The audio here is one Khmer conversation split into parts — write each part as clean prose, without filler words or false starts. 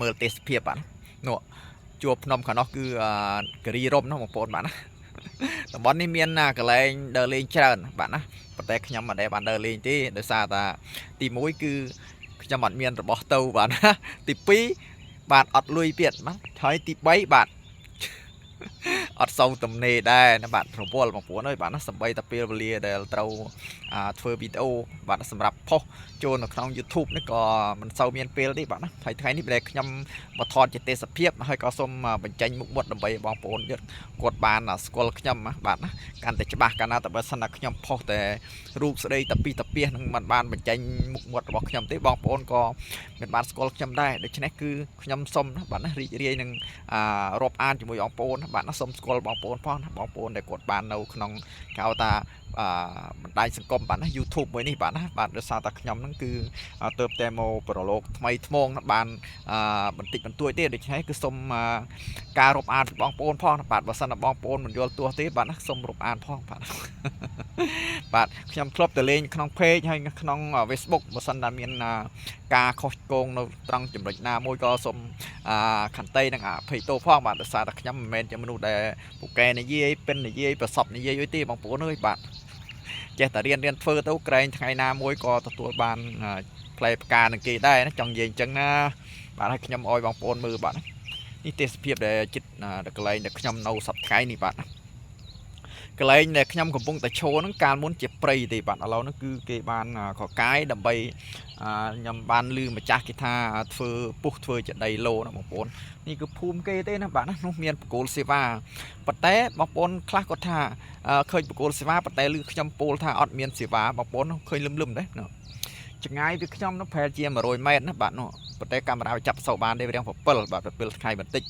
មើលទេសភាពបាទនោះជួបភ្នំខាងនោះគឺគិរីរំនោះបងប្អូនបាទណាតំបន់នេះមានកន្លែងដើរលេងច្រើនបាទណាប៉ុន្តែខ្ញុំមិនដែលបានដើរលេងទេដោយសារតែទី1គឺខ្ញុំអត់មានរបស់ទៅបាទណាទី2បាទអត់លុយទៀតបាទហើយទី3បាទអត់សូវទំនេរដែរណាបាទរវល់បងប្អូនអើយបាទណាសម្បីតែពេលវេលាដែលត្រូវធ្វើវីដេអូបាទសម្រាប់ផុសចូលនៅក្នុង YouTube នេះក៏មិនសូវមានពេលទេបាទណាហើយថ្ងៃនេះដែលខ្ញុំមកថតជាទេសភាពហើយក៏សូមបញ្ចេញមុខមាត់ដើម្បីបងប្អូនគាត់បានស្គាល់ខ្ញុំបាទណាកាន់តែច្បាស់កាលណាតែបើសិនតែខ្ញុំផុសតែរូបស្ដីតាពីតាពីនឹងមិនបានបញ្ចេញមុខមាត់របស់ខ្ញុំទេបងប្អូនក៏មិនបានស្គាល់ខ្ញុំដែរដូច្នេះគឺខ្ញុំសូមបាទណារីករាយនឹងរាប់អានជាមួយបងប្អូនបាទណាសូមស្គាល់បងប្អូនផងណាបងប្អូនដែលគាត់បាននៅក្នុងគេហៅថាបណ្ដាញសង្គមបាទណា YouTube មួយនេះបាទណាបាទដោយសារតែខ្ញុំហ្នឹងគឺទៅតែមកប្រឡូកថ្មីថ្មងបានបន្តិចបន្តួចទេដូច្នេះគឺសូមការរាប់អានពីបងប្អូនផងបាទបើសិនតែបងប្អូនមិនយល់ទោះទេបាទណាសូមរាប់អានផងបាទបាទខ្ញុំធ្លាប់ទៅលេងក្នុង page ហើយក្នុង Facebook បើសិនតែមានការខុសឆ្គងនៅត្រង់ចំណុចណាមួយក៏សូមខន្តីនឹងអភ័យទោសផងបាទដោយសារតែខ្ញុំមិនមែនជាមនុស្សដែលពូកែនិយាយពិននិយាយប្រសពនិយាយអីទេបងប្អូនអើយបាទចេះតែរៀនធ្វើទៅក្រែងថ្ងៃណាមួយក៏ទទួលបានផ្លែផ្កានឹងគេដែរណាចង់និយាយអញ្ចឹងណាបាទឲ្យខ្ញុំអោយបងប្អូនមើលបាទនេះទេសភាពដែលចិត្តកន្លែងដែលខ្ញុំនៅសប្តាហ៍នេះបាទកន្លែងដែលខ្ញុំកំពុងតែឈរហ្នឹងកាលមុនជាព្រៃទេបាទឥឡូវហ្នឹងគឺគេបានកកាយដើម្បីខ្ញុំបានឮម្ចាស់គេថាធ្វើពុះធ្វើជាដីឡូណាបងប្អូននេះគឺភូមិគេទេណាបាទណានោះមានបកគោលសេវាប៉ុន្តែបងប្អូនខ្លះគាត់ថាឃើញបកគោលសេវាប៉ុន្តែឮខ្ញុំពោលថាអត់មានសេវាបងប្អូនឃើញលឹមដែរណាចម្ងាយពីខ្ញុំនោះប្រហែលជា100 ម៉ែត្រណាបាទនោះប៉ុន្តែកាមេរ៉ាចាប់សោបានទេរៀង7បាទ7ថ្ងៃបន្តិច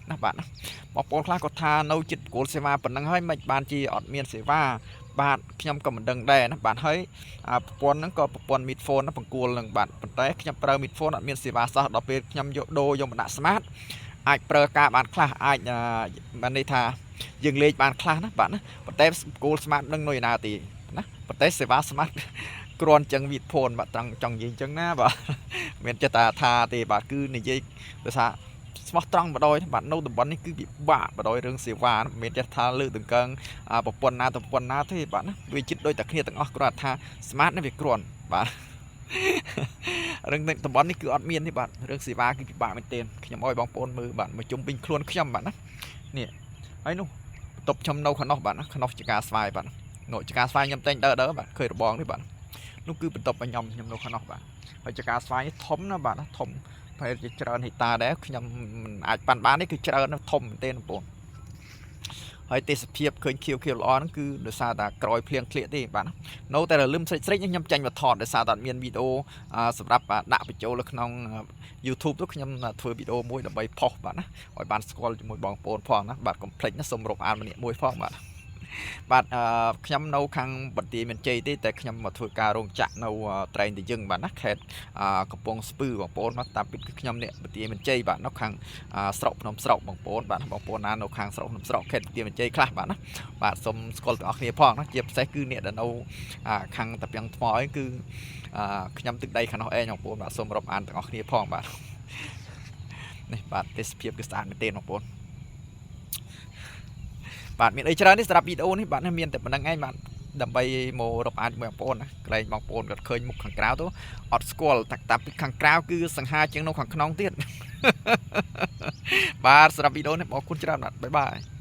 ណាបាទណាបងប្អូនខ្លះគាត់ថានៅចិត្តគោលសេវាប៉ុណ្ណឹងហើយមិនបានជាអត់មានសេវាបាទខ្ញុំក៏មិនដឹងដែរណាបាទហើយប្រព័ន្ធហ្នឹងក៏ប្រព័ន្ធ Meet Phone ណាបង្គោលនឹងបាទប៉ុន្តែខ្ញុំប្រើ Meet Phone អត់មានសេវាសោះដល់ពេលខ្ញុំយកដូរយកមកដាក់ Smart អាចប្រើការបានខ្លះអាចបានន័យថាយើងលេខបានខ្លះណាបាទណាប៉ុន្តែគោល Smart នឹងនៅឯណាទីណាប៉ុន្តែសេវា Smart គ្រាន់ចឹងវីដផូនបាទត្រង់ចង់និយាយអញ្ចឹងណាបាទមានចិត្តថាទេបាទគឺនិយាយដោយសារស្មោះត្រង់បដ ாய் បាទនៅតំបន់នេះគឺពិបាកបដ ாய் រឿងសេវាមិនមែនចេះថាលើកដង្កើងប្រព័ន្ធណាទេបាទណាវាចិត្តដូចតែគ្នាទាំងអស់គ្រាន់តែថា smart នេះវាគ្រាន់បាទរឿងតំបន់នេះគឺអត់មានទេបាទរឿងសេវាគឺពិបាកមែនទែនខ្ញុំអោយបងប្អូនមើលបាទមកជុំវិញខ្លួនខ្ញុំបាទណានេះហើយនោះបន្ទប់ខ្ញុំនៅខាងនោះបាទណាខាងនោះជាការស្វាយបាទនោះជាការស្វាយខ្ញុំតែងដើរបាទឃើញរបងនេះបាទនោះគឺបន្ទប់របស់ខ្ញុំនៅខាងនោះបាទហើយជាការស្វាយធំណាបាទធំប្រហែលជាច្រើនហិកតាដែរខ្ញុំមិនអាចប៉ាន់បាននេះគឺច្រើនធំមែនទេបងប្អូនហើយទេសភាពឃើញខៀវល្អហ្នឹងគឺដោយសារតែក្រោយភ្លៀងធ្លាក់ទេបាទនៅតែរលឹមស្រិចខ្ញុំចាញ់មកថតដោយសារតែអត់មានវីដេអូសម្រាប់ដាក់បញ្ចូលនៅក្នុង YouTube ទៅខ្ញុំធ្វើវីដេអូមួយដើម្បីផុសបាទណាឲ្យបានស្គាល់ជាមួយបងប្អូនផងណាបាទកុំភ្លេចណាសូមរាប់អានម្នាក់មួយផងបាទបាទខ្ញុំនៅខាងបន្ទាយមានជ័យទេតែខ្ញុំមកធ្វើការរោងចក្រនៅត្រែងតាយឹងបាទណាខេត្តកំពង់ស្ពឺបងប្អូនមកតាមពិតគឺខ្ញុំនេះបន្ទាយមានជ័យបាទនៅខាងស្រុកភ្នំស្រុកបងប្អូនបាទបងប្អូនណានៅខាងស្រុកភ្នំស្រុកខេត្តបន្ទាយមានជ័យខ្លះបាទណាបាទសូមស្គាល់ទាំងអស់គ្នាផងណាជាពិសេសគឺអ្នកដែលនៅខាងតាពាំងថ្មអីគឺខ្ញុំទឹកដីខាងនោះឯងបងប្អូនបាទសូមរាប់អានទាំងអស់គ្នាផងបាទនេះបាទទេសភាពគឺស្អាតមែនទេបងប្អូនបាទមានអីច្រើននេះសម្រាប់វីដេអូនេះបាទមានតែប៉ុណ្្នឹងឯងបាទដើម្បីមករាប់អានជាមួយបងប្អូនណាកន្លែងបងប្អូនគាត់ឃើញមុខខាងក្រៅទៅអត់ស្គាល់តាពីខាងក្រៅគឺសង្ហាជាងនៅខាងក្នុងទៀតបាទសម្រាប់វីដេអូនេះបងប្អូនច្រើនបាទបាយបាយ